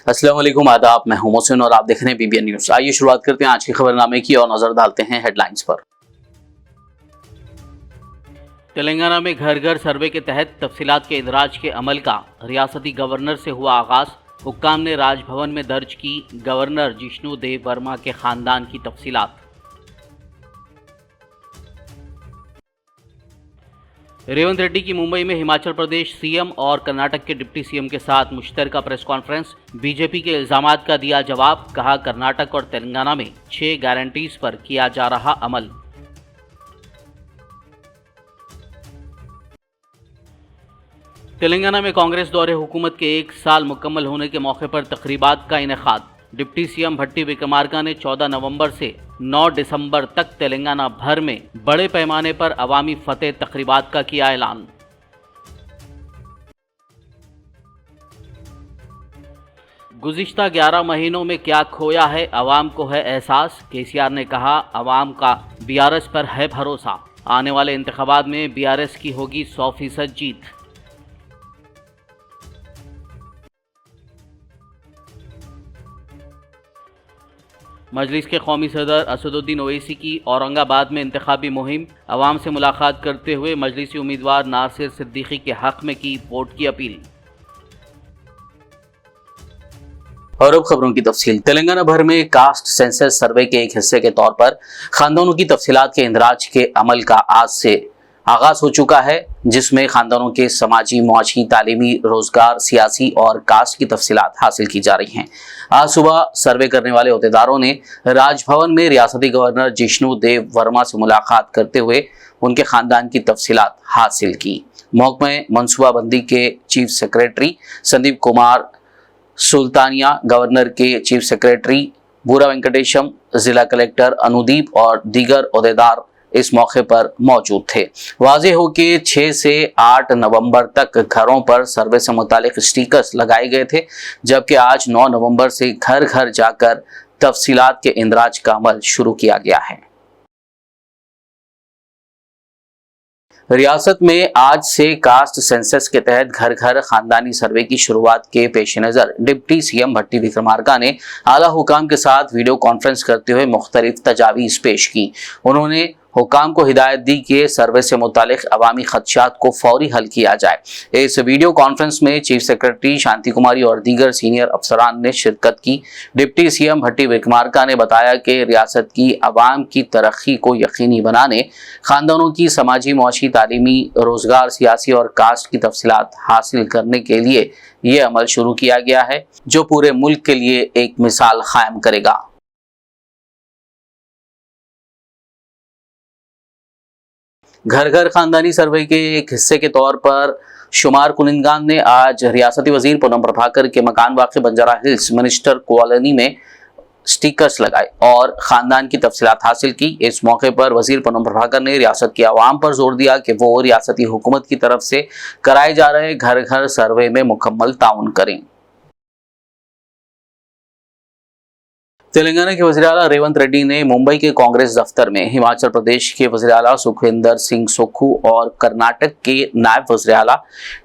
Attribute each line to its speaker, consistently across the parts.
Speaker 1: अस्सलाम वालेकुम, आदाब। मैं हूं मोहसिन और आप देख रहे हैं बीबीएन न्यूज। आइए शुरुआत करते हैं आज के खबरनामे की और नजर डालते हैं हेडलाइंस पर।
Speaker 2: तेलंगाना में घर घर सर्वे के तहत तफसीलात के इंदराज के अमल का रियासती गवर्नर से हुआ आगाज। हुक्काम ने राजभवन में दर्ज की गवर्नर जिष्णु देव वर्मा के खानदान की तफसीलात। रेवंत रेड्डी की मुंबई में हिमाचल प्रदेश सीएम और कर्नाटक के डिप्टी सीएम के साथ मुश्तरका प्रेस कॉन्फ्रेंस। बीजेपी के इल्जामात का दिया जवाब, कहा कर्नाटक और तेलंगाना में 6 गारंटीज पर किया जा रहा अमल। तेलंगाना में कांग्रेस दौरे हुकूमत के 1 साल मुकम्मल होने के मौके पर तकरीबात का इनेकाद। डिप्टी सीएम भट्टी विक्रमार्का ने 14 नवंबर से 9 दिसंबर तक तेलंगाना भर में बड़े पैमाने पर अवामी फतेह तकरीबात का किया ऐलान। गुज़िश्ता 11 महीनों में क्या खोया है, अवाम को है एहसास। केसीआर ने कहा, अवाम का बीआरएस पर है भरोसा। आने वाले इंतखाबात में बीआरएस की होगी 100% जीत। मजलिस के कौमी सदर असदुद्दीन ओवैसी की औरंगाबाद में इंतखाबी मुहिम। अवाम से मुलाकात करते हुए मजलिसी उम्मीदवार नासिर सिद्दीकी के हक में की वोट की अपील।
Speaker 1: और अब खबरों की तफसील। तेलंगाना भर में कास्ट सेंसस सर्वे के एक हिस्से के तौर पर खानदानों की तफसीलात के इंदराज के अमल का आज से आगाज हो चुका है, जिसमें खानदानों के समाजी, मुआशी, तालीमी, रोजगार, सियासी और कास्ट की तफसीलात हासिल की जा रही हैं। आज सुबह सर्वे करने वाले अहदेदारों ने राजभवन में रियासती गवर्नर जिष्णु देव वर्मा से मुलाकात करते हुए उनके खानदान की तफसीलात हासिल की। महकमे मनसूबाबंदी के chief secretary Sandeep Kumar Sultania, governor के चीफ सेक्रेटरी बूरा वेंकटेशम, जिला कलेक्टर अनुदीप और दीगर अहदेदार इस मौके पर मौजूद थे। वाज़ेह हो कि 6 से 8 नवंबर तक घरों पर सर्वे से मुतालिक स्टिकर्स लगाए गए थे, जबकि आज 9 नवंबर से घर घर जाकर तफसीलात के इंदराज का अमल शुरू किया गया है। रियासत में आज से कास्ट सेंसस के तहत घर घर खानदानी सर्वे की शुरुआत के पेश नज़र डिप्टी सीएम भट्टी विक्रमार्का ने आला हुकाम के साथ वीडियो कॉन्फ्रेंस करते हुए मुख्तलिफ तजावीज़ पेश की। उन्होंने हुकाम को हिदायत दी कि सर्वे से मुतालिक अवामी खदशात को फौरी हल किया जाए। इस वीडियो कॉन्फ्रेंस में चीफ सेक्रेटरी शांति कुमारी और दीगर सीनियर अफसरान ने शिरकत की। डिप्टी सीएम भट्टी विक्रमार्का ने बताया कि रियासत की अवाम की तरक्की को यकीनी बनाने खानदानों की समाजी, मुआशी, तालीमी, रोजगार, सियासी और कास्ट की तफसीलात हासिल करने के लिए ये अमल शुरू किया गया है, जो पूरे मुल्क के लिए एक मिसाल कायम करेगा। घर घर खानदानी सर्वे के एक हिस्से के तौर पर शुमार कुनिंदगान ने आज रियासती वजीर पूनम प्रभाकर के मकान वाक़ बंजारा हिल्स मिनिस्टर कॉलोनी में स्टिकर्स लगाए और खानदान की तफसीलात हासिल की। इस मौके पर वजीर पूनम प्रभाकर ने रियासत की आवाम पर जोर दिया कि वो रियासती हुकूमत की तरफ से कराए जा रहे घर घर सर्वे में मुकम्मल ताउन करें। तेलंगाना के वज़ीर आला रेवंत रेड्डी ने मुंबई के कांग्रेस दफ्तर में हिमाचल प्रदेश के वज़ीर आला सुखविंदर सिंह सुक्खू और कर्नाटक के नायब वज़ीर आला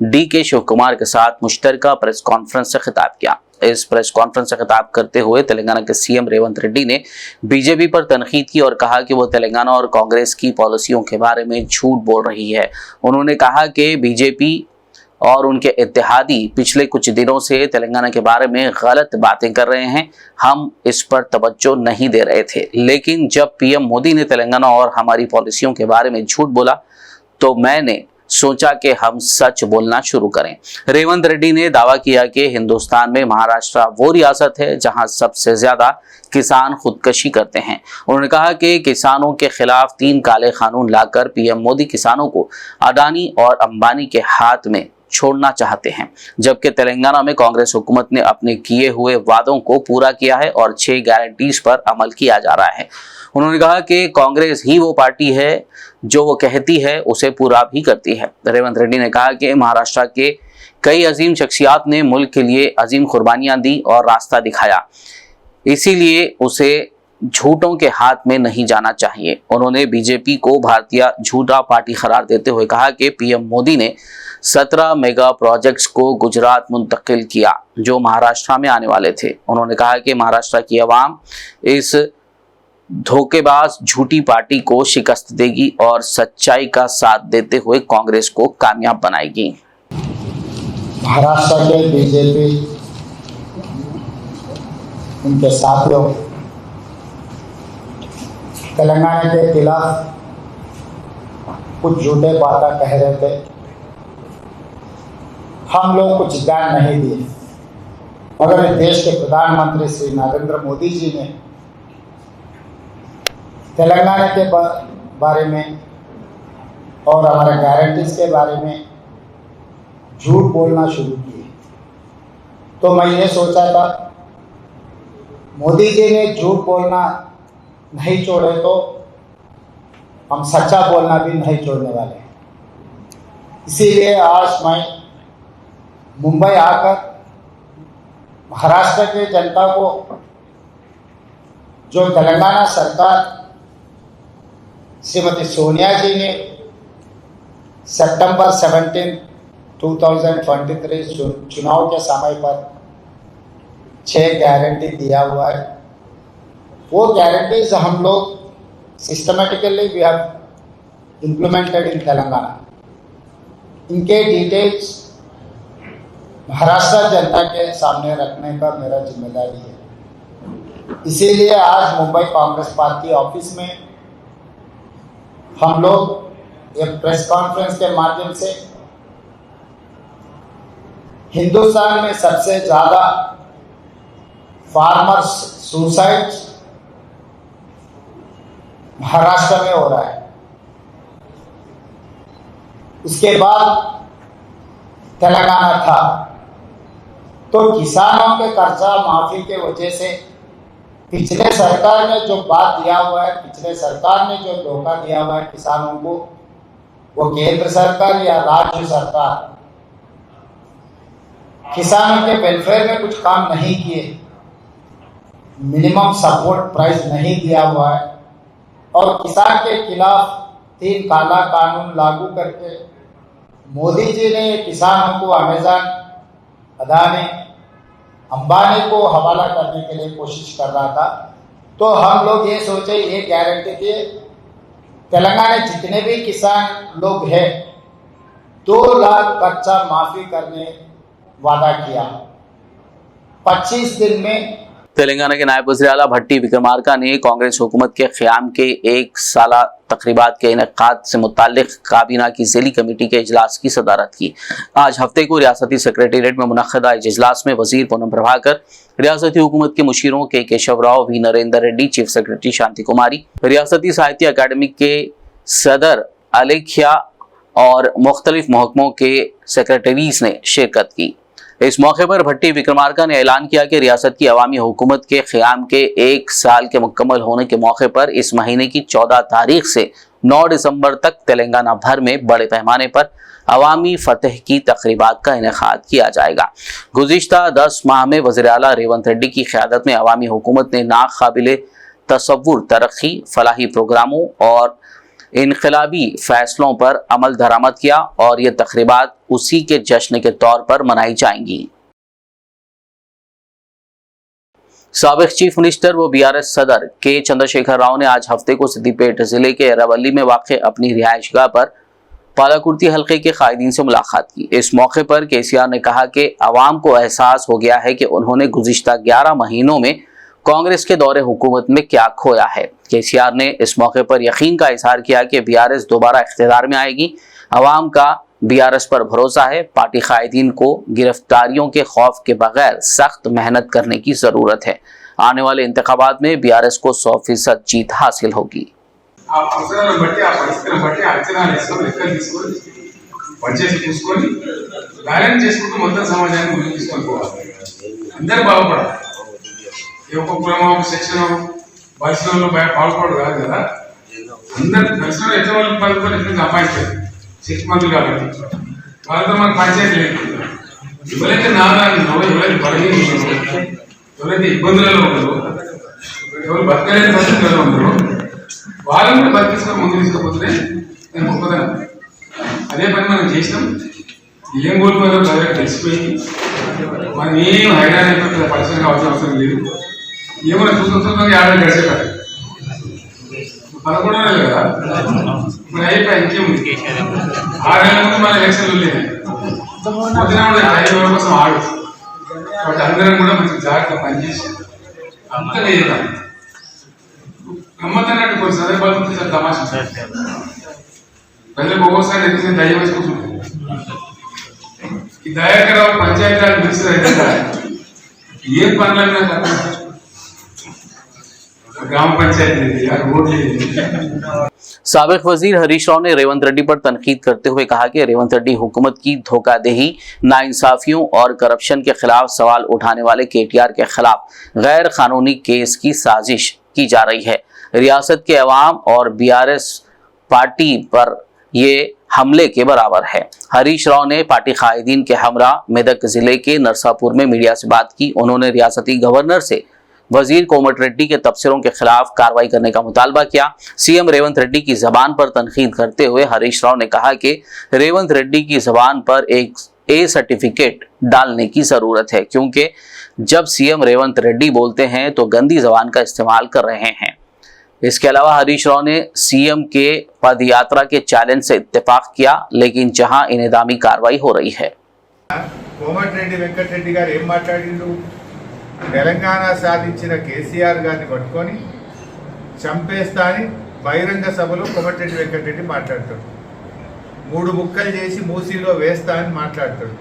Speaker 1: DK शिव कुमार के साथ मुश्तरका प्रेस कॉन्फ्रेंस से खिताब किया। इस प्रेस कॉन्फ्रेंस से खिताब करते हुए तेलंगाना के सीएम रेवंत रेड्डी ने बीजेपी पर तनकीद की और कहा कि वो तेलंगाना और कांग्रेस की पॉलिसियों के बारे में झूठ बोल रही है। उन्होंने कहा कि बीजेपी और उनके इत्तेहादी पिछले कुछ दिनों से तेलंगाना के बारे में गलत बातें कर रहे हैं। हम इस पर तवज्जो नहीं दे रहे थे, लेकिन जब पीएम मोदी ने तेलंगाना और हमारी पॉलिसियों के बारे में झूठ बोला तो मैंने सोचा कि हम सच बोलना शुरू करें। रेवंत रेड्डी ने दावा किया कि हिंदुस्तान में महाराष्ट्र वो रियासत है जहां सबसे ज्यादा किसान खुदकशी करते हैं। उन्होंने कहा कि किसानों के खिलाफ 3 काले कानून लाकर पीएम मोदी किसानों को अडानी और अंबानी के हाथ में छोड़ना चाहते हैं, जबकि तेलंगाना में कांग्रेस हुकूमत ने अपने किए हुए वादों को पूरा किया है और 6 गारंटीज पर अमल किया जा रहा है। उन्होंने कहा कि कांग्रेस ही वो पार्टी है जो वो कहती है उसे पूरा भी करती है। रेवंत रेड्डी ने कहा कि महाराष्ट्र के कई अजीम शख्सियात ने मुल्क के लिए अजीम कुर्बानियां दी और रास्ता दिखाया, इसीलिए उसे झूठों के हाथ में नहीं जाना चाहिए। उन्होंने बीजेपी को भारतीय झूठा पार्टी करार देते हुए कहा कि पीएम मोदी ने 17 मेगा प्रोजेक्ट्स को गुजरात मुंतकिल किया जो महाराष्ट्र में आने वाले थे। उन्होंने कहा कि महाराष्ट्र की आवाम इस धोखेबाज झूठी पार्टी को शिकस्त देगी और सच्चाई का साथ देते हुए कांग्रेस को कामयाब बनाएगी।
Speaker 3: महाराष्ट्र के बीजेपी उनके साथियों तेलंगाना के खिलाफ कुछ झूठे बातें कह रहे थे। हम लोग कुछ ध्यान नहीं दिए, मगर देश के प्रधानमंत्री श्री नरेंद्र मोदी जी ने तेलंगाना के बारे में और हमारे गारंटीज के बारे में झूठ बोलना शुरू किए। तो मैं ये सोचा था मोदी जी ने झूठ बोलना नहीं छोड़े तो हम सच्चा बोलना भी नहीं छोड़ने वाले। इसीलिए आज मैं मुंबई आकर महाराष्ट्र के जनता को जो तेलंगाना सरकार श्रीमती सोनिया जी ने सितंबर 17, 2023 चुनाव के समय पर 6 गारंटी दिया हुआ है। वो गारंटीज हम लोग systematically we have implemented in Telangana. इनके डिटेल्स महाराष्ट्र जनता के सामने रखने का मेरा जिम्मेदारी है। इसीलिए आज मुंबई कांग्रेस पार्टी ऑफिस में हम लोग एक प्रेस कॉन्फ्रेंस के माध्यम से हिंदुस्तान में सबसे ज्यादा फार्मर्स सुसाइड महाराष्ट्र में हो रहा है, उसके बाद तेलंगाना था। तो किसानों के कर्जा माफी के वजह से पिछले सरकार ने जो बात दिया हुआ है, पिछले सरकार ने जो धोखा दिया हुआ है किसानों को, वो केंद्र सरकार या राज्य सरकार किसानों के वेलफेयर में कुछ काम नहीं किए, मिनिमम सपोर्ट प्राइस नहीं दिया हुआ है और किसान के खिलाफ 3 काला कानून लागू करके मोदी जी ने किसानों को अमेज़न, अदानी, अंबानी को हवाला करने के लिए कोशिश कर रहा था। तो हम लोग ये सोचे, ये गारंटी दिए तेलंगाना जितने भी किसान लोग हैं 2 लाख कर्जा माफी करने वादा किया। 25 दिन में
Speaker 1: तेलंगाना के नायब वज़ीर आला भट्टी विक्रमार्का ने कांग्रेस हुकूमत के क़याम के 1 साला तकरीबात के इनेकाद से मुताल्लिक काबीना की ज़िली कमेटी के इजलास की सदारत की। आज हफ्ते को रियासती सेक्रेटेरिएट में मुनक़दा इजलास में वज़ीर पूनम प्रभाकर, रियासती हुकूमत के मुशीरों के Keshav Rao, V Narendra Reddy, chief secretary Shanti Kumari, रियासती साहित्य अकादमी के सदर अलेख्या और मुख्तलिफ महकमों के सेक्रेटरीज ने शिरकत की। इस मौके पर भट्टी विक्रमार्का ने ऐलान किया कि रियासत की अवामी हुकूमत के क़याम के 1 साल के मुकम्मल होने के मौके पर इस महीने की 14 तारीख से 9 दिसंबर तक तेलंगाना भर में बड़े पैमाने पर अवामी फतह की तकरीबात का इनेकाद किया जाएगा। गुज़िश्ता 10 माह में वज़ीर आला रेवंत रेड्डी की क़यादत में अवामी हुकूमत ने नाक़ाबिले तसव्वुर तरक्की, फलाही प्रोग्रामों और इनकलाबी फैसलों पर अमल दरामद किया और ये तकरीबात उसी के जश्न के तौर पर मनाई जाएंगी। साबिक चीफ मिनिस्टर व बीआरएस सदर के चंद्रशेखर राव ने आज हफ्ते को सिद्दीपेट जिले के एरावली में वाक़ अपनी रिहाइशगाह पर पालाकुर्ती हल्के के कायदीन से मुलाकात की। इस मौके पर केसीआर ने कहा कि अवाम को एहसास हो गया है कि उन्होंने गुज़िश्ता 11 महीनों में कांग्रेस के दौरे हुकूमत में क्या खोया है। केसीआर ने इस मौके पर यकीन का इजहार किया कि बीआरएस दोबारा इख्तियार में आएगी। अवाम का बीआरएस पर भरोसा है। पार्टी कायदीन को गिरफ्तारियों के खौफ के बगैर सख्त मेहनत करने की जरूरत है। आने वाले इंतखाबात में बीआरएस को 100% जीत हासिल होगी।
Speaker 4: పరిశ్రమలో పాల్పడు కాదు కదా, అందరు పరిశ్రమలు ఎట్లా వాళ్ళు పలుకొని ఎట్లా సంపాదించారు 6 మంత్లు కాబట్టి వాళ్ళతో మనకు పంచాయతీ లేదు. ఎవరైతే నాదాన్ని ఎవరైతే బలహీన ఎవరైతే ఇబ్బందులలో ఉన్నారో ఎవరు బతకలేని పరిస్థితుల్లో ఉండరు, వాళ్ళని కూడా బతికించుకొని ముందు తీసుకుపోతే నేను గొప్పతనం. అదే పని మనం చేసినాం. ఏం కోల్పోయారో ప్రజలకు తెలిసిపోయింది. మనం ఏం హైరాణ అయిపోతుంది, పరిశ్రమ కావాల్సిన అవసరం లేదు. ఏమైనా చూస్తుందో ఏడాది గడిచేపారు 11 నెలలు కదా ఇప్పుడు అయిపోయి ఇంకేముంది. 6 నెలల ముందు మన ఎలక్షన్లు లేదు, పొద్దున కూడా 5 రోజుల కోసం ఆడు. కాబట్టి అందరం కూడా మంచి జాగ్రత్తగా పనిచేసి అంత లేదు గమ్మత్తన్నట్టు కొన్ని సందర్భాలు చాలా తమాషా. ప్రజలకు ఒక్కోసారి ఎదుగుతుంది దయ్యం వేసి కూర్చుంటుంది. ఈ దయాకరావు పంచాయతీరాజ్ మినిస్టర్ అయితే ఏం పనులైనా ग्राम पंचायत रोड
Speaker 1: साबिक वजीर हरीश राव ने रेवंत रेड्डी पर तनकीद करते हुए कहा कि रेवंत रेड्डी हुकूमत की धोखाधड़ी, नाइंसाफियों और करप्शन के खिलाफ सवाल उठाने वाले केटीआर के खिलाफ गैर कानूनी केस की साजिश की जा रही है। रियासत के अवाम और बीआरएस पार्टी पर ये हमले के बराबर है। हरीश राव ने पार्टी कायदीन के हमरा मेदक जिले के नरसापुर में मीडिया से बात की। उन्होंने रियासती गवर्नर से वजीर कोमटिरेड्डी के तबसरों के खिलाफ कार्रवाई करने का मुतालबा किया। सीएम रेवंत रेड्डी की जबान पर तनकीद करते हुए हरीश राव ने कहा कि रेवंत रेड्डी की जबान पर एक ए सर्टिफिकेट डालने की जरूरत है, क्योंकि जब सीएम रेवंत रेड्डी बोलते हैं तो गंदी जबान का इस्तेमाल कर रहे हैं। इसके अलावा हरीश राव ने सीएम के पदयात्रा के चैलेंज से इत्तेफाक किया, लेकिन जहां इनेदामी कार्रवाई हो रही है।
Speaker 5: కోమటిరెడ్డి వెంకటరెడ్డి గారు ఏం మాట్లాడిండు? తెలంగాణ సాధించిన కేసీఆర్ గారిని పట్టుకొని చంపేస్తా అని బహిరంగ సభలో కోమటిరెడ్డి వెంకటరెడ్డి మాట్లాడతాడు. 3 ముక్కలు చేసి మూసీలో వేస్తా అని మాట్లాడతాడు.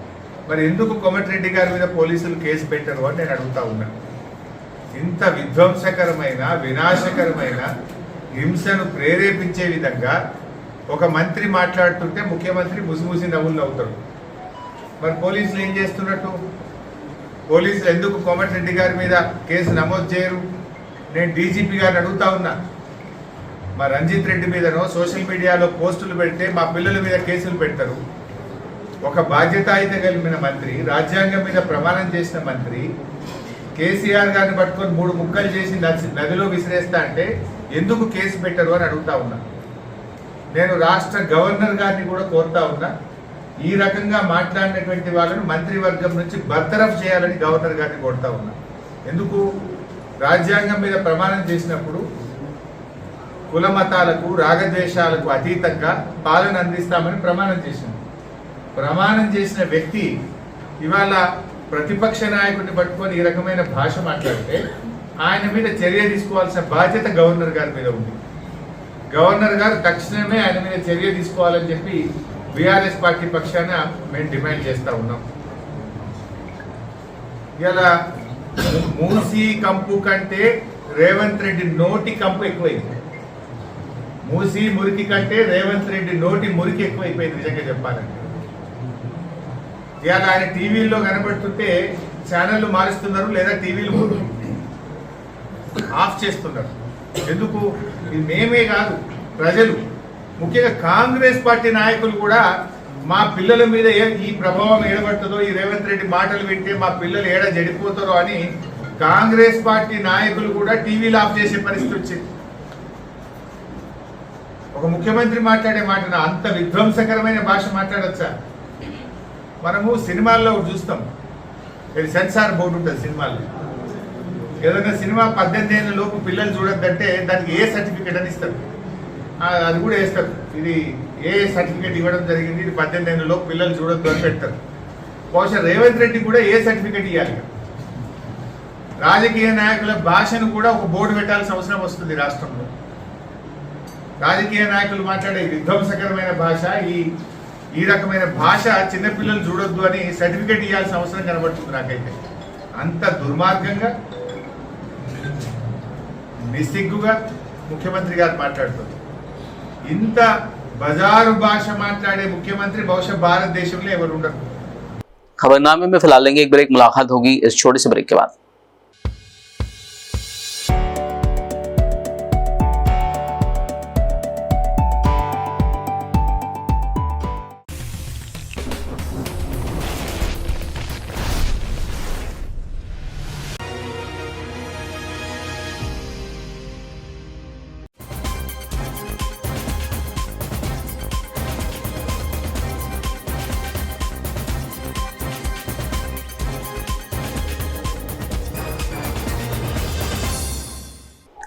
Speaker 5: మరి ఎందుకు కోమటిరెడ్డి గారి మీద పోలీసులు కేసు పెట్టరు అని నేను అడుగుతా ఉన్నా. ఇంత విధ్వంసకరమైన వినాశకరమైన హింసను ప్రేరేపించే విధంగా ఒక మంత్రి మాట్లాడుతుంటే ముఖ్యమంత్రి ముసిముసి నవ్వులు అవుతాడు. మరి పోలీసులు ఏం చేస్తున్నట్టు? పోలీసులు ఎందుకు కోమటిరెడ్డి గారి మీద కేసు నమోదు చేయరు? నేను డీజీపీ గారిని అడుగుతా ఉన్నా. మా రంజిత్ రెడ్డి మీదనో సోషల్ మీడియాలో పోస్టులు పెడితే మా పిల్లల మీద కేసులు పెడతారు. ఒక బాధ్యతాయుత కలిగిన మంత్రి, రాజ్యాంగం మీద ప్రమాణం చేసిన మంత్రి కేసీఆర్ గారిని పట్టుకొని 3 ముక్కలు చేసి నదిలో విసిరేస్తా అంటే ఎందుకు కేసు పెట్టరు అని అడుగుతా ఉన్నా. నేను రాష్ట్ర గవర్నర్ గారిని కూడా కోరుతా ఉన్నా, ఈ రకంగా మాట్లాడినటువంటి వాళ్ళను మంత్రివర్గం నుంచి బర్తరఫ్ చేయాలని గవర్నర్ గారిని కోరుతా ఉన్నా. ఎందుకు? రాజ్యాంగం మీద ప్రమాణం చేసినప్పుడు కుల మతాలకు రాగద్వేషాలకు అతీతంగా పాలన అందిస్తామని ప్రమాణం చేసింది. ప్రమాణం చేసిన వ్యక్తి ఇవాళ ప్రతిపక్ష నాయకుడిని పట్టుకొని ఈ రకమైన భాష మాట్లాడితే ఆయన మీద చర్య తీసుకోవాల్సిన బాధ్యత గవర్నర్ గారి మీద ఉంది. గవర్నర్ గారు తక్షణమే ఆయన మీద చర్య తీసుకోవాలని చెప్పి బీఆర్ఎస్ పార్టీ పక్షాన మేము డిమాండ్ చేస్తా ఉన్నాం. ఇలా మూసీ కంపు కంటే రేవంత్ రెడ్డి నోటి కంపు ఎక్కువైంది. మూసీ మురికి కంటే రేవంత్ రెడ్డి నోటి మురికి ఎక్కువైపోయింది నిజంగా చెప్పాలంటే. ఇవాళ ఆయన టీవీల్లో కనబడుతుంటే ఛానళ్ళు మారుస్తున్నారు, లేదా టీవీలు ఆఫ్ చేస్తున్నారు. ఎందుకు? ఇది మేమే కాదు, ప్రజలు, ముఖ్యంగా కాంగ్రెస్ పార్టీ నాయకులు కూడా మా పిల్లల మీద ఈ ప్రభావం ఏడబడుతుందో, ఈ రేవంత్ రెడ్డి మాటలు వింటే మా పిల్లలు ఏడ జడిపోతారో అని కాంగ్రెస్ పార్టీ నాయకులు కూడా టీవీలు ఆఫ్ చేసే పరిస్థితి వచ్చింది. ఒక ముఖ్యమంత్రి మాట్లాడే మాట అంత విధ్వంసకరమైన భాష మాట్లాడచ్చా? మనము సినిమాల్లో చూస్తాం, ఇది సెన్సార్ బోర్డు ఉంటుంది సినిమాల్లో. ఏదైనా సినిమా 18 ఏళ్ళ లోపు పిల్లలు చూడొద్దంటే దానికి ఏ సర్టిఫికేట్ అని ఇస్తారు, అది కూడా వేస్తారు. ఇది ఏ సర్టిఫికేట్ ఇవ్వడం జరిగింది, ఇది 18 ఏళ్ళ లోపు పిల్లలు చూడొద్దు అని పెడతారు. బహుశా రేవంత్ రెడ్డి కూడా ఏ సర్టిఫికేట్ ఇవ్వాలి? రాజకీయ నాయకుల భాషను కూడా ఒక బోర్డు పెట్టాల్సిన అవసరం వస్తుంది రాష్ట్రంలో. రాజకీయ నాయకులు మాట్లాడే విధ్వంసకరమైన భాష, ఈ రకమైన భాష చిన్నపిల్లలు చూడొద్దు అని సర్టిఫికేట్ ఇవ్వాల్సిన అవసరం కనబడుతుంది నాకైతే. అంత దుర్మార్గంగా నిస్సిగ్గుగా ముఖ్యమంత్రి గారు మాట్లాడుతుంది. ఇంత బజారు భాష మాట్లాడే ముఖ్యమంత్రి బహుశా భారతదేశంలో ఎవరు ఉండరు.
Speaker 1: खबरनामे में फिलहाल लेंगे एक ब्रेक, मुलाकात होगी इस छोटे से ब्रेक के बाद।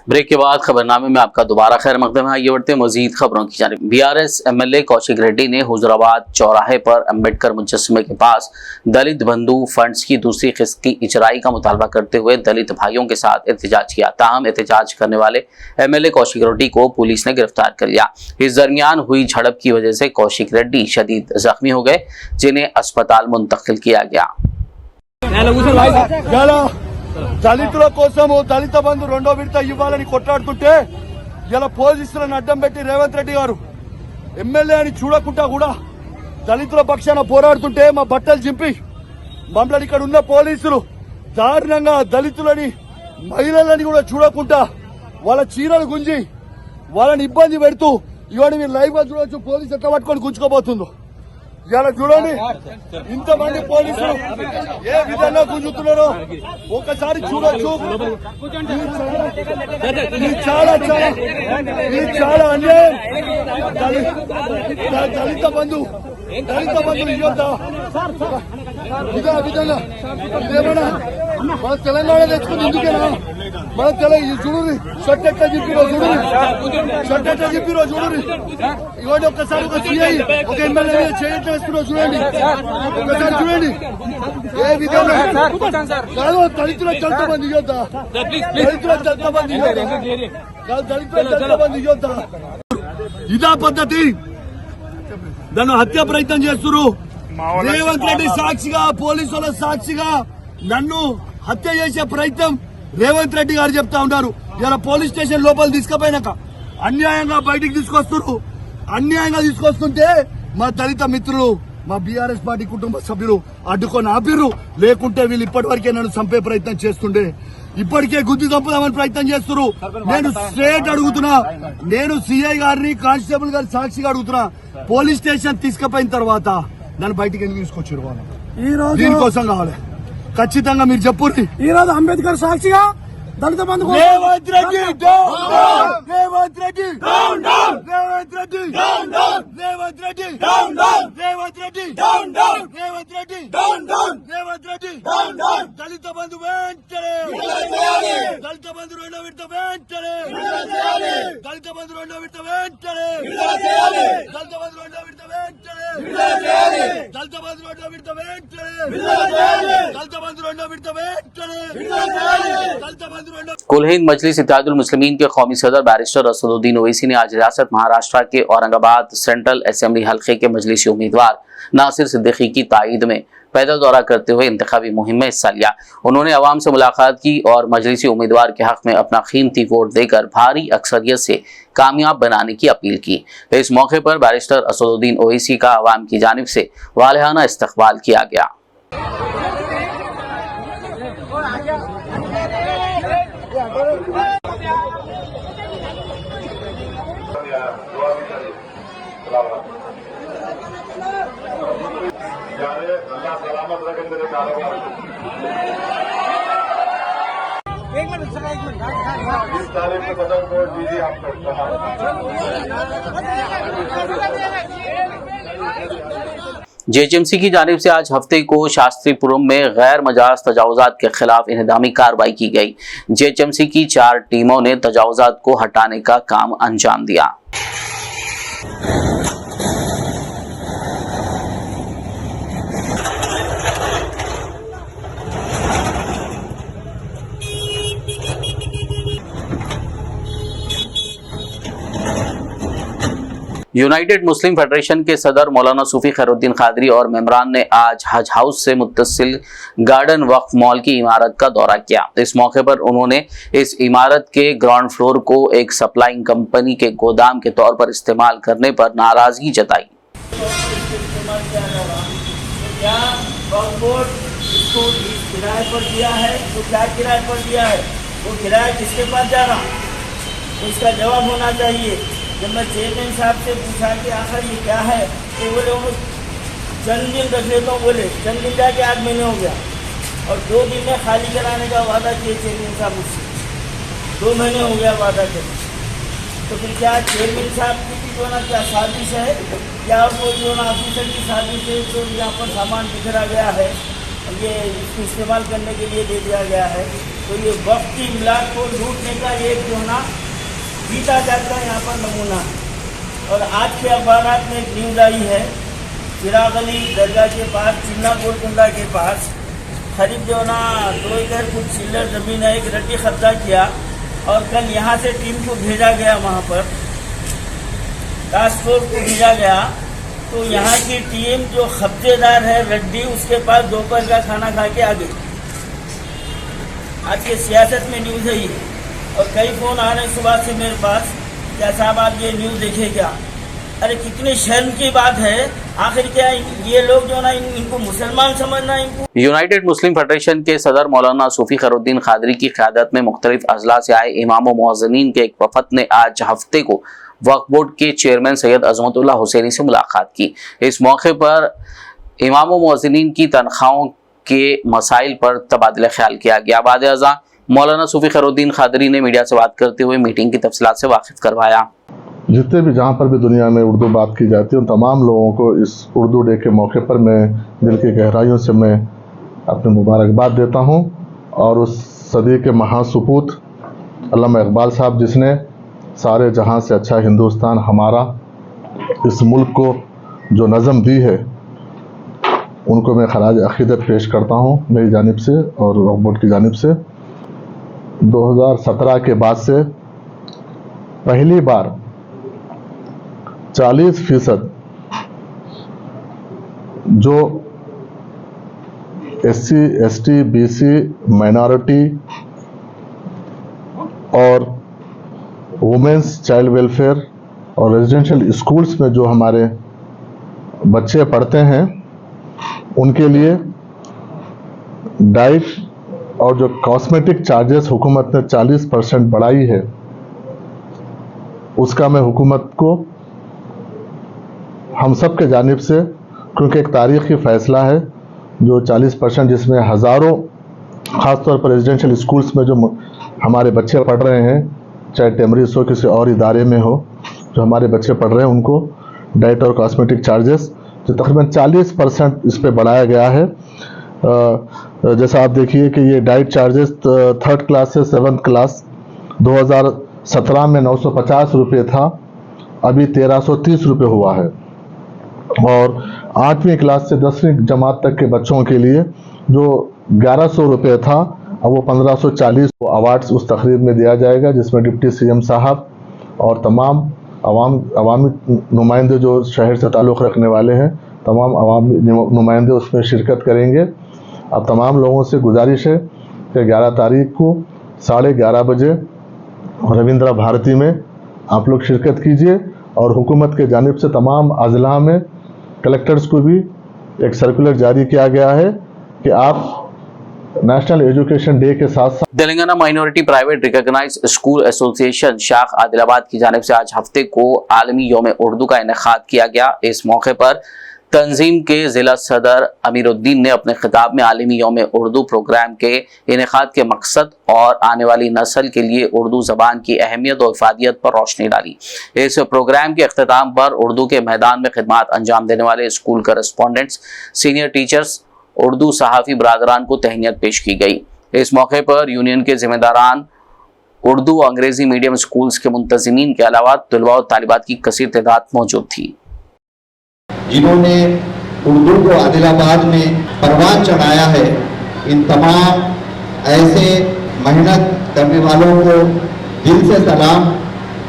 Speaker 1: ब्रेक के बाद खबरनामे में आपका दोबारा खैर मकदम है। आइए बढ़ते हैं मजीद खबरों की जानिब। बीआरएस एमएलए कौशिक रेड्डी ने हुजराबाद चौराहे पर अंबेडकर मुजस्समे के पास दलित बंधु फंड्स की दूसरी किस्त की इजराई का मुतालबा करते हुए दलित भाइयों के साथ एहतजाज किया। ताहम एहतजाज करने वाले एमएलए कौशिक रेड्डी को पुलिस ने गिरफ्तार कर लिया। इस दरमियान हुई झड़प की वजह से कौशिक रेड्डी शदीद जख्मी हो गए, जिन्हें अस्पताल मुंतकिल किया गया।
Speaker 6: దళితుల కోసము దళిత బంధు రెండో విడత ఇవ్వాలని కొట్లాడుతుంటే ఇలా పోలీసులను అడ్డం పెట్టి రేవంత్ రెడ్డి గారు ఎమ్మెల్యే అని చూడకుండా కూడా దళితుల పక్షాన పోరాడుతుంటే మా బట్టలు చింపి మమ్మల్ని ఇక్కడ ఉన్న పోలీసులు దారుణంగా దళితులని మహిళలని కూడా చూడకుండా వాళ్ళ చీరలు గుంజి వాళ్ళని ఇబ్బంది పెడుతూ ఇవాళ మీరు లైవ్ గా చూడొచ్చు పోలీసు ఎట్లా పట్టుకొని గుంజుకోబోతుందో। ఇలా చూడండి ఇంతమంది పోలీసులు ఏ విధంగా గుంజుతున్నారో ఒకసారి చూడొచ్చు। ఇది చాలా అన్యాయం। దళిత బంధు ఇవ్వద్దా ఇదే విధంగా ఇదేమన్నా మన తెలంగాణ తెచ్చుకుంది ఎందుకేనా? మన తెలంగాణ చూడండి షర్ట్ ఎట్లా చెప్పిరో చూడండి, షర్ట్ ఎట్లా చెప్పిరో చూడండి। ఇవాళ ఒక్కసారి ఒక సిఐ ఒక ఎమ్మెల్యే చేయట్లేస్తున్నా చూడండి, ఒకసారి చూడండి ఏ విధంగా కాదు। దళితుల దళిత బంధు ఇవ్వద్దా, దళితుల దళిత బంధు ఇవ్వద్దా, దళితుల దళిత బంధు ఇవ్వద్దా? ఇదా పద్ధతి? నన్ను హత్య ప్రయత్నం చేస్తున్నారు। రేవంత్ రెడ్డి సాక్షిగా పోలీసుల సాక్షిగా నన్ను హత్య చేసే ప్రయత్నం రేవంత్ రెడ్డి గారు చెప్తా ఉన్నారు। ఇలా పోలీస్ స్టేషన్ లోపల తీసుకుపోయినాక అన్యాయంగా బయటికి తీసుకొస్తున్నారు। అన్యాయంగా తీసుకొస్తుంటే మా దళిత మిత్రులు మా బీఆర్ఎస్ పార్టీ కుటుంబ సభ్యులు అడ్డుకొని ఆపిర్రు, లేకుంటే వీళ్ళు ఇప్పటి వరకే నన్ను చంపే ప్రయత్నం చేస్తుండే ఇప్పటికే గుద్ది చంపుదామని ప్రయత్నం చేస్తున్నారు। నేను స్ట్రేట్ అడుగుతున్నా, నేను సిఐ గారిని కానిస్టేబుల్ గారి సాక్షిగా అడుగుతున్నా, పోలీస్ స్టేషన్ తీసుకుపోయిన తర్వాత నన్ను బయటికి ఎందుకు తీసుకొచ్చారు? వాళ్ళు దీనికోసం కావాలి ఖచ్చితంగా మీరు చెప్పుర్రి। ఈ రోజు అంబేద్కర్ సాక్షిగా దళిత బంధు రేవంత్ రెడ్డి రేవంత్ రెడ్డి రేవంత్ రెడ్డి రేవంత్ రెడ్డి రేవంత్ రెడ్డి రేవంత్ రెడ్డి రేవంత్ రెడ్డి దళిత బంధు వెంటనే, దళిత బంధు రెండో విడత వెంటనే, దళిత బంధు రెండో విడత వెంటనే, దళిత బంధు రెండో విడత వెంటనే, దళిత బంధు రెండో విడత వెంటనే, దళిత బంధు రెండో విడత వెంటనే, దళిత బంధు
Speaker 1: कुल हिंद मजलिस इत्तेहादुल मुस्लिमीन के कौमी सदर बैरिस्टर असदुद्दीन ओवैसी ने आज रियासत महाराष्ट्र के औरंगाबाद सेंट्रल असेंबली हल्के के मजलिसी उम्मीदवार नासिर सिद्दीकी की ताईद में पैदल दौरा करते हुए इंतखाबी मुहिम में हिस्सा लिया। उन्होंने अवाम से मुलाकात की और मजलिसी उम्मीदवार के हक में अपना कीमती वोट देकर भारी अक्सरियत से कामयाब बनाने की अपील की। इस मौके पर बैरिस्टर असदुद्दीन ओवैसी का अवाम की जानिब से वालिहाना इस्तकबाल किया गया। जेएचएमसी की जानिब से आज हफ्ते को शास्त्रीपुरम में गैर मजाज तजावुजात के खिलाफ इंहदामी कार्रवाई की गई। जेएचएमसी की 4 टीमों ने तजावुजात को हटाने का काम अंजाम दिया। यूनाइटेड मुस्लिम फेडरेशन के सदर मौलाना सूफी खैरुद्दीन कादरी और मेंबरान ने आज हज हाउस से मुत्तसिल गार्डन वक्फ मॉल की इमारत का दौरा किया। इस मौके पर उन्होंने इस इमारत के ग्राउंड फ्लोर को एक सप्लाइंग कंपनी के गोदाम के तौर पर इस्तेमाल करने पर नाराजगी जताई।
Speaker 7: किराए पर दिया है तो क्या किराए पर दिया है, वो किराया किसके पास जा रहा, उसका जवाब होना चाहिए। जब मैं चेयरमैन साहब से पूछा कि आखिर ये क्या है, तो बोले वो चंद दिन रख लेता हूँ, बोले चंद दिन जाके 8 महीने हो गया और 2 दिन में खाली कराने का वादा किए चेयरमैन साहब मुझसे, 2 महीने हो गया वादा करके। तो फिर क्या चेयरमैन साहब की जो ना क्या साजिश है, क्या वो जो ना ऑफिसर की साजिश है, तो यहाँ पर सामान बिखरा गया है, ये इसको इस्तेमाल करने के लिए दे दिया गया है। तो तो ये वक्त की मिलाद को लूटने का एक जो ना जीता जागता यहाँ पर नमूना है। और आज के अखबार में एक न्यूज़ आई है, चिराग अली दरगाह के पास चिन्ना गोलकुंडा के पास करीब जो ना 2 एकड़ कुछ चिल्लर ज़मीन है, एक रद्दी कब्जा किया और कल यहाँ से टीम को भेजा गया, वहाँ पर टास्क फोर्स को भेजा गया। तो यहाँ की टीम जो कब्जेदार है रड्डी, उसके पास दोपहर का खाना खा के आ गई। आज के सियासत में न्यूज़ है ये, और कई फ़ोन आ रहे हैं सुबह से मेरे पास, क्या साहब आप ये न्यूज़ देखे क्या? अरे कितनी शर्म की बात है, आखिर क्या ये लोग जो ना इनको मुसलमान समझना, इनको
Speaker 1: यूनाइटेड मुस्लिम फेडरेशन के सदर मौलाना सूफी खैरुद्दीन खादरी की क़यादत में मुख्तलिफ अजला से आए इमाम व मुअज़्ज़िनीन के एक वफ़द ने आज हफ्ते को वक्फ बोर्ड के चेयरमैन सैयद अज़मतुल्लाह हुसैनी से मुलाकात की। इस मौके पर इमाम व मुअज़्ज़िनीन की तनख्वाहों के मसाइल पर तबादला ख्याल किया गया। बाद अज़ा मौलाना सूफी खैरुद्दीन खादरी ने मीडिया से बात करते हुए मीटिंग की तफसीलात से वाकिफ करवाया।
Speaker 8: जितने भी जहाँ पर भी दुनिया में उर्दू बात की जाती है उन तमाम लोगों को इस उर्दू डे के मौके पर मैं दिल की गहराइयों से मैं अपनी मुबारकबाद देता हूँ। और उस सदी के महासपूत अल्लामा इकबाल साहब जिसने सारे जहाँ से अच्छा हिंदुस्तान हमारा इस मुल्क को जो नज़म दी है, उनको मैं खराज अक़ीदत पेश करता हूँ मेरी जानिब से और वक्फ बोर्ड की जानिब से। 2017 के बाद से पहली बार 40% जो SC, ST, BC, माइनॉरिटी और वुमेंस चाइल्ड वेलफेयर और रेजिडेंशियल स्कूल्स में जो हमारे बच्चे पढ़ते हैं उनके लिए डाइट और जो कॉस्मेटिक चार्जेस हुकूमत ने 40% बढ़ाई है, उसका मैं हुकूमत को हम सब के जानिब से, क्योंकि एक तारीख़ी फ़ैसला है जो 40% जिसमें हज़ारों ख़ासतौर पर रेजिडेंशियल स्कूल्स में जो हमारे बच्चे पढ़ रहे हैं, चाहे टेमरीज हो किसी और इदारे में हो, जो हमारे बच्चे पढ़ रहे हैं उनको डाइट और कॉस्मेटिक चार्जेस जो तकरीबन 40% इस पे बढ़ाया गया है। जैसा आप देखिए कि ये डाइट चार्जेस 3rd क्लास से 7th क्लास 2017 में 950 रुपये था, अभी 1330 रुपये हुआ है। और 8वीं क्लास से 10वीं जमात तक के बच्चों के लिए जो 1100 रुपये था, अब वो 1540 अवार्ड्स उस तकरीब में दिया जाएगा, जिसमें डिप्टी CM साहब और तमाम अवामी नुमाइंदे जो शहर से ताल्लुक़ रखने वाले हैं, तमाम अवामी नुमाइंदे उसमें शिरकत करेंगे। अब तमाम लोगों से गुजारिश है कि 11 तारीख को 11:30 बजे रविंद्र भारती में आप लोग शिरकत कीजिए। और हुकूमत के जानिब से तमाम अजला में कलेक्टर्स को भी एक सर्कुलर जारी किया गया है कि आप नेशनल एजुकेशन डे के साथ साथ
Speaker 1: Telangana minority private recognise school association शाख आदिलाबाद की जानिब से आज हफ्ते को आलमी यौम उर्दू का इनेकाद किया गया। इस मौके पर तंजीम के जिला सदर अमीरुद्दीन ने अपने खिताब में आलमी यौम उर्दू प्रोग्राम के इनेकाद के मकसद और आने वाली नस्ल के लिए उर्दू ज़बान की अहमियत और इफादियत पर रोशनी डाली। इस प्रोग्राम के अख्ताम पर उर्दू के मैदान में खिदमात अंजाम देने वाले school correspondents, senior teachers, Urdu सहाफ़ी बरादरान को तहनीत पेश की गई। इस मौके पर यूनियन के जिम्मेदारान, उर्दू और अंग्रेजी मीडियम स्कूल्स के मुंतज़िमीन के अलावा तलबा और तालिबात की कसीर तादाद मौजूद थी।
Speaker 9: जिन्होंने उर्दू को आदिलाबाद में परवान चढ़ाया है, इन तमाम ऐसे मेहनत करने वालों को दिल से सलाम,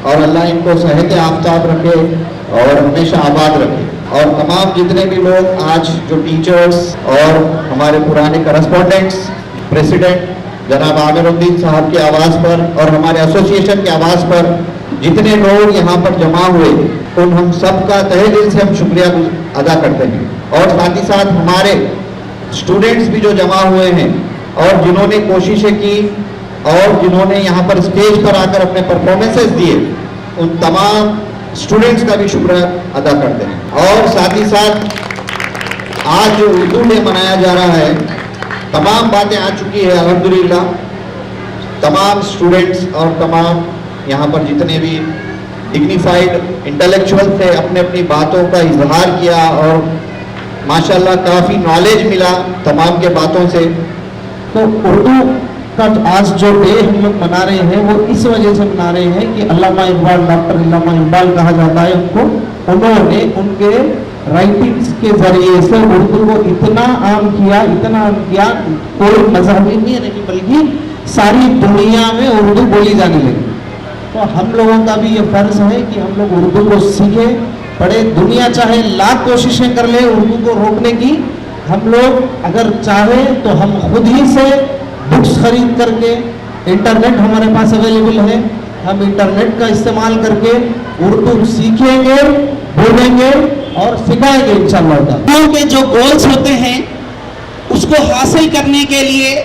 Speaker 9: और अल्लाह इनको सेहत आफताब रखे और हमेशा आबाद रखे। और तमाम जितने भी लोग आज जो टीचर्स और हमारे पुराने करस्पॉन्डेंट्स, प्रेसिडेंट जनाब आमिरुद्दीन साहब के आवाज़ पर और हमारे एसोसिएशन के आवाज़ पर जितने लोग यहाँ पर जमा हुए, उन हम सब का तहे दिल से हम शुक्रिया अदा करते हैं। और साथ ही साथ हमारे स्टूडेंट्स भी जो जमा हुए हैं और जिन्होंने कोशिशें की और जिन्होंने यहाँ पर स्टेज पर आकर अपने परफॉर्मेंसेस दिए, उन तमाम स्टूडेंट्स का भी शुक्र अदा करते हैं। और साथ ही साथ आज जो उर्दू डे मनाया जा रहा है, तमाम बातें आ चुकी है अल्हम्दुलिल्लाह। तमाम स्टूडेंट्स और तमाम यहाँ पर जितने भी डिग्निफाइड इंटेलेक्चुअल थे, अपने अपनी बातों का इजहार किया और माशाल्लाह काफ़ी नॉलेज मिला तमाम के बातों से। तो उर्दू का आज जो डे हम लोग मना रहे हैं वो इस वजह से मना रहे हैं कि अल्लामा इकबाल, डॉक्टर अल्लामा इकबाल कहा जाता है उनको, उन्होंने उनके राइटिंग्स के जरिए से उर्दू को इतना आम किया, कोई मजहबी नहीं बल्कि सारी दुनिया में उर्दू बोली जाने लगी। तो हम लोगों का भी ये फर्ज है कि हम लोग उर्दू को सीखे, पढ़े। दुनिया चाहे लाख कोशिशें कर ले उर्दू को रोकने की, हम लोग अगर चाहे तो हम खुद ही से बुक्स खरीद करके, इंटरनेट हमारे पास अवेलेबल है, हम इंटरनेट का इस्तेमाल करके उर्दू सीखेंगे, बोलेंगे और सिखाएंगे इंशाअल्लाह।
Speaker 10: के जो गोल्स होते हैं उसको हासिल करने के लिए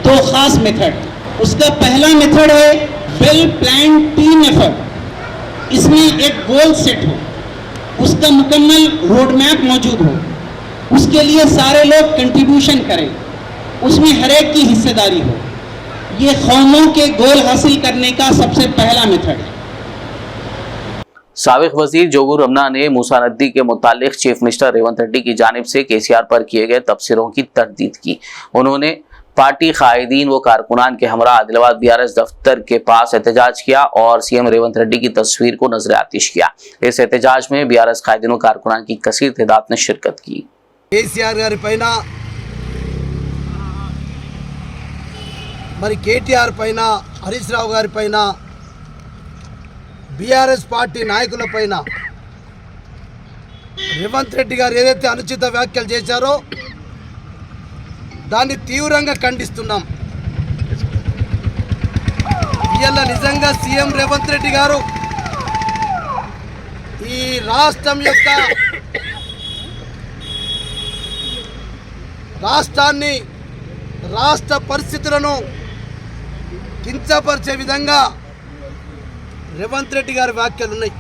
Speaker 10: दो खास मेथड, उसका पहला मेथड है वेल प्लान टीम एफर्ट। इसमें एक गोल सेट हो, उसका मुकम्मल रोड मैप मौजूद हो, उसके लिए सारे लोग कंट्रीब्यूशन करें, उसमें हर एक की हिस्सेदारी हो। ये कौमों के गोल हासिल करने का सबसे पहला मेथड है।
Speaker 1: साबिक वजीर जोगुर रमना ने मूसा नदी के मुतालिक चीफ मिनिस्टर रेवंत रेड्डी की जानिब से केसीआर पर किए गए तबसरों की तरदीद की। उन्होंने पार्टी कायदीन व कारकुनान के हमरा आदिलाबाद बीआरएस दफ्तर के पास एहतजाज किया और सीएम रेवंत रेड्डी की तस्वीर को नजर आतिश किया। इस एहतजाज में बीआरएस कायदीन व कारकुनान की कसीर तादाद ने शिरकत की।
Speaker 6: కేసీఆర్ గారి పైన మరి కేటీఆర్ పైన హరీష్ రావు గారి పైన బీఆర్ఎస్ పార్టీ నాయకుల పైన రేవంత్ రెడ్డి గారు ఏదైతే అనుచిత వ్యాఖ్యలు చేశారో దాన్ని తీవ్రంగా ఖండిస్తున్నాం। ఇవాళ నిజంగా సీఎం రేవంత్ రెడ్డి గారు ఈ రాష్ట్రం యొక్క రాష్ట్రాన్ని, రాష్ట్ర పరిస్థితులను కించపరిచే విధంగా రేవంత్ రెడ్డి గారి వ్యాఖ్యలు ఉన్నాయి।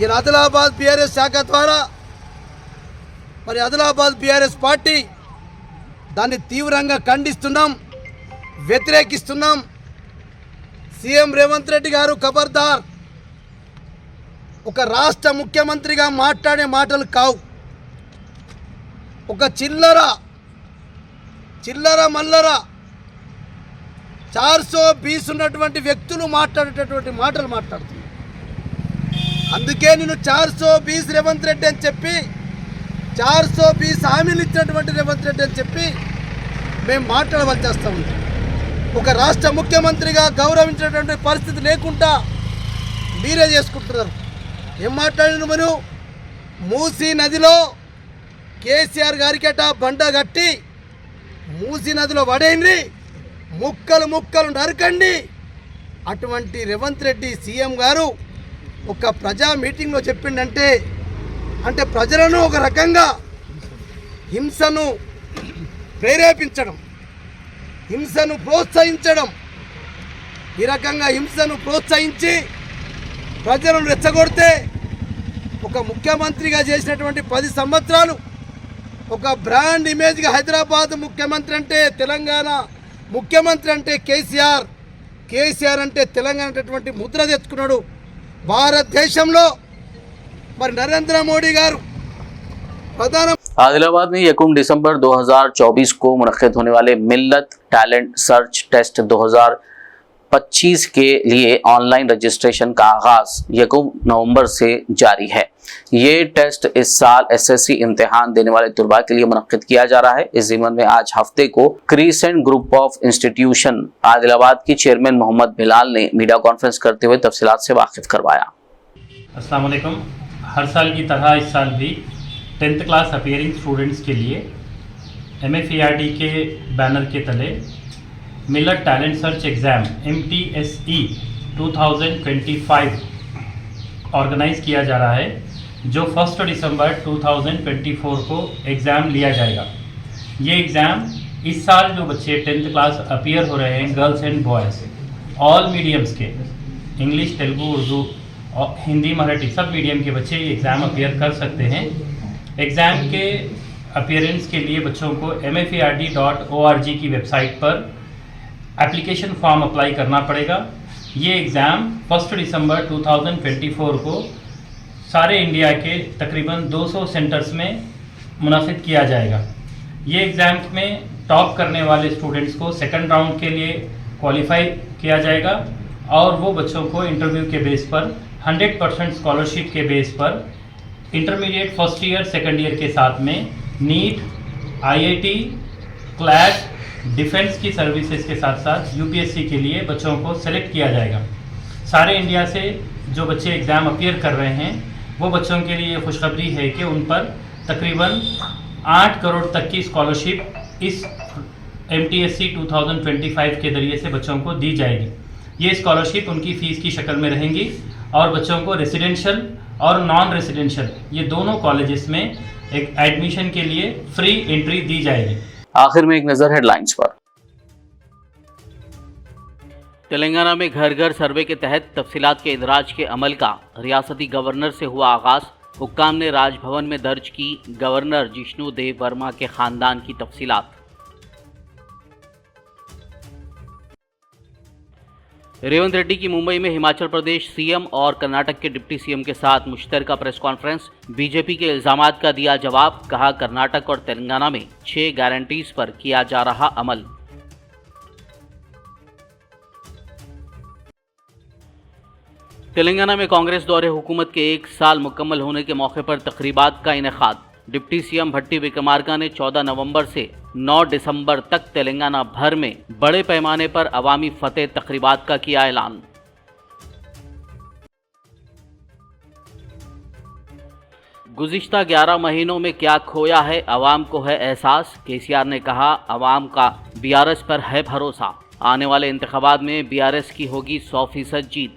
Speaker 6: ఈ ఆదిలాబాద్ బీఆర్ఎస్ శాఖ ద్వారా మరి ఆదిలాబాద్ బీఆర్ఎస్ పార్టీ దాన్ని తీవ్రంగా ఖండిస్తున్నాం, వ్యతిరేకిస్తున్నాం। సీఎం రేవంత్ రెడ్డి గారు ఖబర్దార్, ఒక రాష్ట్ర ముఖ్యమంత్రిగా మాట్లాడే మాటలు కావు, ఒక చిల్లర మల్లర 420 ఉన్నటువంటి వ్యక్తులు మాట్లాడేటటువంటి మాటలు మాట్లాడుతున్నారు। అందుకే నేను 420 రేవంత్ రెడ్డి అని చెప్పి, 420 హామీలు ఇచ్చినటువంటి రేవంత్ రెడ్డి అని చెప్పి మేము మాట్లాడవలసి వస్తూ ఉంది। ఒక రాష్ట్ర ముఖ్యమంత్రిగా గౌరవించేటువంటి పరిస్థితి లేకుండా మీరే చేసుకుంటున్నారు। ఏం మాట్లాడిన మనం మూసీ నదిలో కేసీఆర్ గారికట బండ కట్టి మూసీ నదిలో పడేయండి, ముక్కలు నరకండి। అటువంటి రేవంత్ రెడ్డి సీఎం గారు ఒక ప్రజా మీటింగ్లో చెప్పిండంటే అంటే ప్రజలను ఒక రకంగా హింసను ప్రేరేపించడం, హింసను ప్రోత్సహించడం, ఈ రకంగా హింసను ప్రోత్సహించి ప్రజలను రెచ్చగొడితే ఒక ముఖ్యమంత్రిగా చేసినటువంటి 10 సంవత్సరాలు ఒక బ్రాండ్ ఇమేజ్గా హైదరాబాద్ ముఖ్యమంత్రి అంటే, తెలంగాణ ముఖ్యమంత్రి అంటే కేసీఆర్ అంటే తెలంగాణ అనేటువంటి ముద్ర తెచ్చుకున్నాడు భారతదేశంలో। మరి నరేంద్ర మోడీ గారు ప్రధాన
Speaker 1: आदिलाबाद में 1 दिसंबर 2024 को मुनक्किद होने वाले मिल्लत टैलेंट सर्च टेस्ट 2025 के लिए ऑनलाइन रजिस्ट्रेशन का आगाज 1 नवंबर से जारी है। ये टेस्ट इस साल एसएससी इम्तिहान देने वाले तुलबा के लिए मुनक्किद किया जा रहा है। इस ज़िम्मन में आज हफ्ते को crescent group of institution Adilabad के चेयरमैन मोहम्मद बिलाल ने मीडिया कॉन्फ्रेंस करते हुए तफसीलात से वाकिफ करवाया।
Speaker 11: अस्सलाम वालेकुम। हर साल की तरह इस साल भी 10th क्लास अपीयरिंग स्टूडेंट्स के लिए MFERD के बैनर के तले मिलत talent search exam MTSE 2025 organise किया जा रहा है, जो 1 दिसंबर 2024 को एग्ज़ाम लिया जाएगा। ये एग्ज़ाम इस साल जो बच्चे 10th क्लास अपीयर हो रहे हैं, girls and boys, all mediums के, इंग्लिश, तेलुगु, उर्दू, हिंदी, मराठी सब मीडियम के बच्चे ये एग्ज़ाम अपीयर कर सकते हैं। एग्ज़ाम के अपीयरेंस के लिए बच्चों को MFERD.org की वेबसाइट पर एप्लीकेशन फॉर्म अप्लाई करना पड़ेगा। ये एग्ज़ाम 1 दिसंबर 2024 को सारे इंडिया के तकरीबन 200 सेंटर्स में मुनाफिद किया जाएगा। ये एग्ज़ाम में टॉप करने वाले स्टूडेंट्स को सेकंड राउंड के लिए क्वालिफाई किया जाएगा और वो बच्चों को इंटरव्यू के बेस पर 100% स्कॉलरशिप के बेस पर intermediate first year second year के साथ में नीट, आईआईटी, क्लैट, डिफेंस की सर्विसेज के साथ साथ यूपीएससी के लिए बच्चों को सेलेक्ट किया जाएगा। सारे इंडिया से जो बच्चे एग्ज़ाम अपीयर कर रहे हैं वो बच्चों के लिए खुशखबरी है कि उन पर तकरीबन 8 करोड़ तक की स्कॉलरशिप इस MTSC 2025 के ज़रिए से बच्चों को दी जाएगी। ये स्कॉलरशिप उनकी फ़ीस की शक्ल में रहेंगी और बच्चों को रेसिडेंशियल और नॉन रेसिडेंशियल ये दोनों कॉलेजेस में एक एडमिशन के लिए फ्री एंट्री दी जाएगी।
Speaker 1: आखिर में एक नज़र हेडलाइंस पर।
Speaker 2: तेलंगाना में घर घर सर्वे के तहत तफसीलात के इंदराज के अमल का रियासती गवर्नर से हुआ आगाज। हुक्काम ने राजभवन में दर्ज की गवर्नर जिष्णु देव वर्मा के खानदान की तफसीलात। रेवंत रेड्डी की मुंबई में हिमाचल प्रदेश सीएम और कर्नाटक के डिप्टी सीएम के साथ मुश्तरका प्रेस कॉन्फ्रेंस। बीजेपी के इल्जामात का दिया जवाब, कहा कर्नाटक और तेलंगाना में 6 गारंटीज पर किया जा रहा अमल। तेलंगाना में कांग्रेस दौरे हुकूमत के 1 साल मुकम्मल होने के मौके पर तकरीबात का इनेकाद। डिप्टी सीएम भट्टी विक्रमार्का ने 14 नवंबर से 9 दिसंबर तक तेलंगाना भर में बड़े पैमाने पर अवामी फतेह तकरीबात का किया ऐलान। गुज़िश्ता 11 महीनों में क्या खोया है, अवाम को है एहसास। केसीआर ने कहा, अवाम का बीआरएस पर है भरोसा। आने वाले इंतखाबात में बीआरएस की होगी 100% जीत।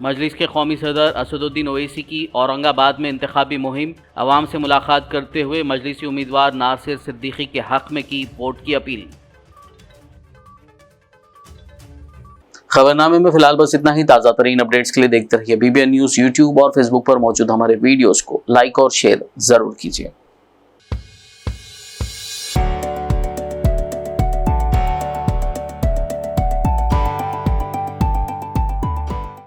Speaker 2: मजलिस के कौमी सदर असदुद्दीन ओवैसी की औरंगाबाद में इंतखाबी मुहिम। अवाम से मुलाकात करते हुए मजलिसी उम्मीदवार नासिर सिद्दीकी के हक में की वोट की अपील।
Speaker 1: खबरनामे में फिलहाल बस इतना ही। ताज़ा तरीन अपडेट्स के लिए देखते रहिए BBN न्यूज़। यूट्यूब और फेसबुक पर मौजूद हमारे वीडियोस को लाइक और शेयर जरूर कीजिए।